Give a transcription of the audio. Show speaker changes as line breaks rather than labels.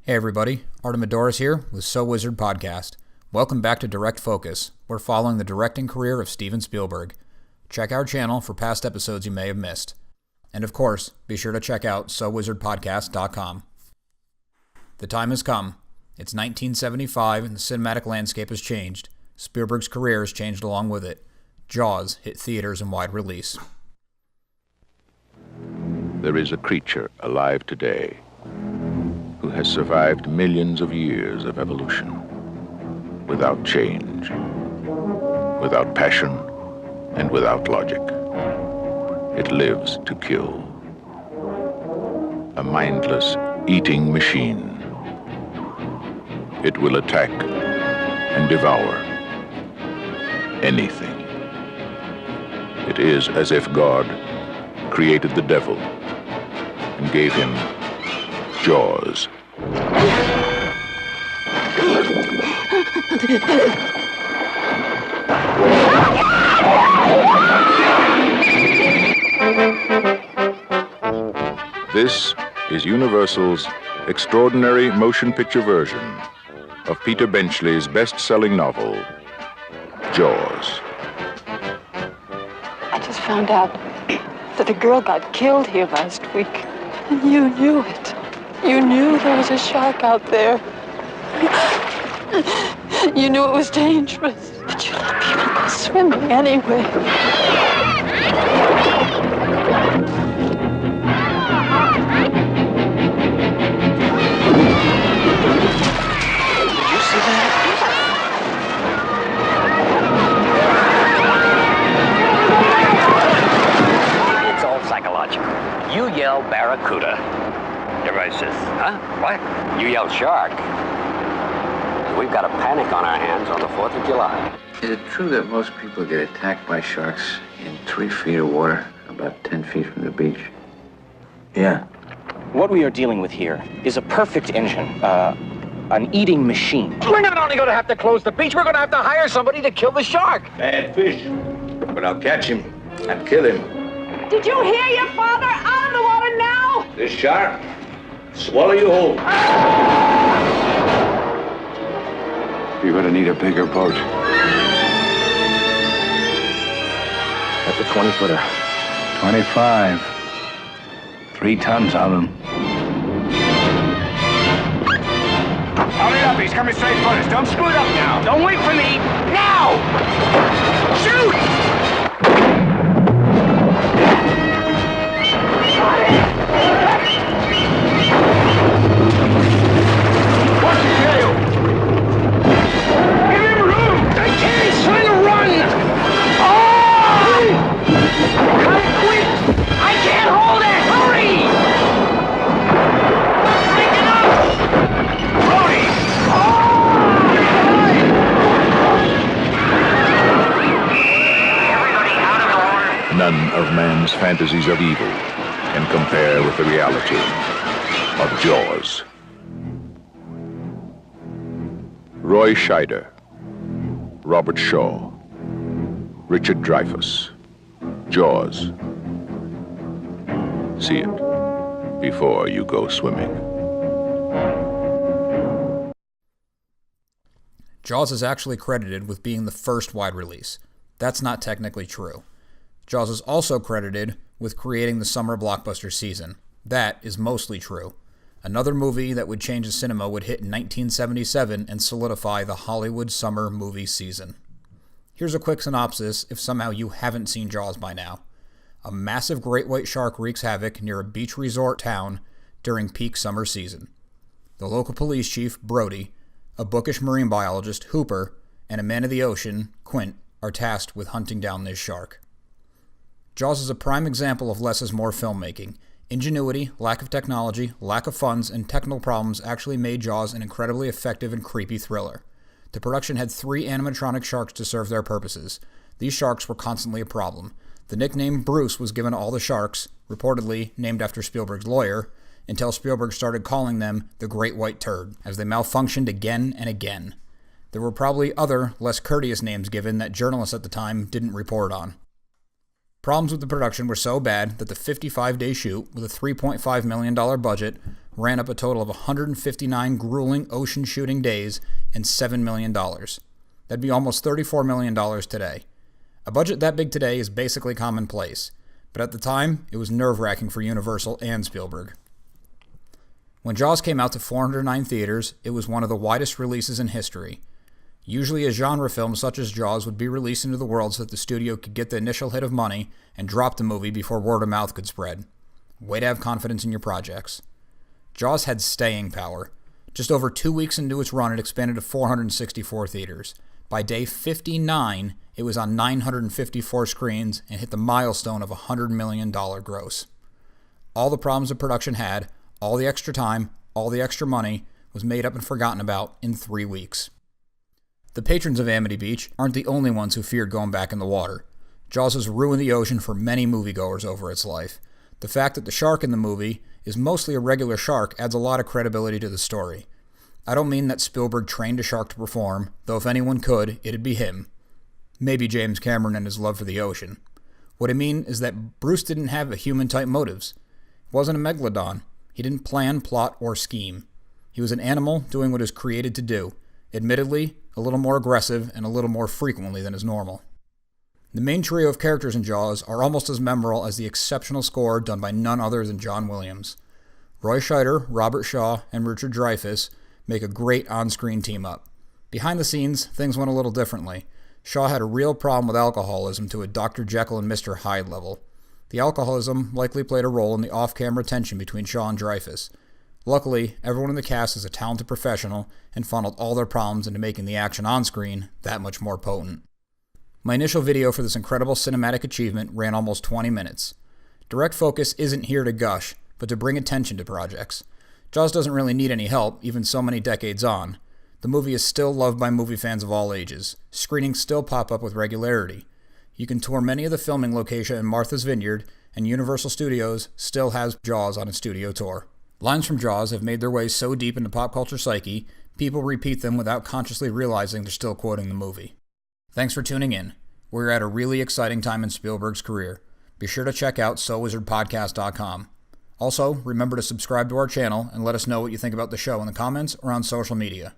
Hey everybody, Artemidoris here with So Wizard Podcast. Welcome back to Direct Focus. We're following the directing career of Steven Spielberg. Check our channel for past episodes you may have missed. And of course, be sure to check out SoWizardPodcast.com. The time has come. It's 1975 and the cinematic landscape has changed. Spielberg's career has changed along with it. Jaws hit theaters in wide release.
There is a creature alive today who has survived millions of years of evolution without change, without passion, and without logic. It lives to kill. A mindless eating machine. It will attack and devour anything. It is as if God created the devil and gave him jaws. This is Universal's extraordinary motion picture version of Peter Benchley's best-selling novel, Jaws.
I just found out that a girl got killed here last week, and you knew it. You knew there was a shark out there. You knew it was dangerous, but you let people go swimming anyway. Did you see that?
It's all psychological. You yell barracuda. Everybody says, huh? What? You yell shark. We've got a panic on our hands on the 4th of July.
Is it true that most people get attacked by sharks in 3 feet of water, about 10 feet from the beach?
Yeah. What we are dealing with here is a perfect engine, an eating machine.
We're not only going to have to close the beach, we're going to have to hire somebody to kill the shark.
Bad fish, but I'll catch him and kill him.
Did you hear your father? Out of the water now!
This shark, swallow you whole.
You're gonna need a bigger boat.
That's a 20-footer.
25. 3 tons of them.
Hurry up, he's coming straight for us. Don't screw it up now.
Don't wait for me. Now! Shoot!
What's the tail?
Give him room! I can't! He's trying to run! Oh! Come quick! I can't hold it! Hurry! Break it up! Brody! Everybody out of the water!
None of man's fantasies of evil can compare with the reality of Jaws. Roy Scheider, Robert Shaw, Richard Dreyfuss, Jaws. See it before you go swimming.
Jaws is actually credited with being the first wide release. That's not technically true. Jaws is also credited with creating the summer blockbuster season. That is mostly true. Another movie that would change the cinema would hit in 1977 and solidify the Hollywood summer movie season. Here's a quick synopsis if somehow you haven't seen Jaws by now. A massive great white shark wreaks havoc near a beach resort town during peak summer season. The local police chief, Brody, a bookish marine biologist, Hooper, and a man of the ocean, Quint, are tasked with hunting down this shark. Jaws is a prime example of less is more filmmaking. Ingenuity, lack of technology, lack of funds, and technical problems actually made Jaws an incredibly effective and creepy thriller. The production had 3 animatronic sharks to serve their purposes. These sharks were constantly a problem. The nickname Bruce was given to all the sharks, reportedly named after Spielberg's lawyer, until Spielberg started calling them the Great White Turd, as they malfunctioned again and again. There were probably other, less courteous names given that journalists at the time didn't report on. Problems with the production were so bad that the 55-day shoot, with a $3.5 million budget, ran up a total of 159 grueling ocean shooting days and $7 million. That'd be almost $34 million today. A budget that big today is basically commonplace, but at the time, it was nerve-wracking for Universal and Spielberg. When Jaws came out to 409 theaters, it was one of the widest releases in history. Usually a genre film such as Jaws would be released into the world so that the studio could get the initial hit of money and drop the movie before word of mouth could spread. Way to have confidence in your projects. Jaws had staying power. Just over 2 weeks into its run, it expanded to 464 theaters. By day 59, it was on 954 screens and hit the milestone of $100 million gross. All the problems the production had, all the extra time, all the extra money, was made up and forgotten about in 3 weeks. The patrons of Amity Beach aren't the only ones who feared going back in the water. Jaws has ruined the ocean for many moviegoers over its life. The fact that the shark in the movie is mostly a regular shark adds a lot of credibility to the story. I don't mean that Spielberg trained a shark to perform, though if anyone could, it'd be him. Maybe James Cameron and his love for the ocean. What I mean is that Bruce didn't have human-type motives. He wasn't a megalodon. He didn't plan, plot, or scheme. He was an animal doing what he was created to do, admittedly a little more aggressive and a little more frequently than is normal. The main trio of characters in Jaws are almost as memorable as the exceptional score done by none other than John Williams. Roy Scheider, Robert Shaw, and Richard Dreyfuss make a great on-screen team-up. Behind the scenes, things went a little differently. Shaw had a real problem with alcoholism to a Dr. Jekyll and Mr. Hyde level. The alcoholism likely played a role in the off-camera tension between Shaw and Dreyfuss. Luckily, everyone in the cast is a talented professional and funneled all their problems into making the action on-screen that much more potent. My initial video for this incredible cinematic achievement ran almost 20 minutes. Direct focus isn't here to gush, but to bring attention to projects. Jaws doesn't really need any help, even so many decades on. The movie is still loved by movie fans of all ages. Screenings still pop up with regularity. You can tour many of the filming locations in Martha's Vineyard, and Universal Studios still has Jaws on its studio tour. Lines from Jaws have made their way so deep into pop culture psyche, people repeat them without consciously realizing they're still quoting the movie. Thanks for tuning in. We're at a really exciting time in Spielberg's career. Be sure to check out SoWizardPodcast.com. Also, remember to subscribe to our channel and let us know what you think about the show in the comments or on social media.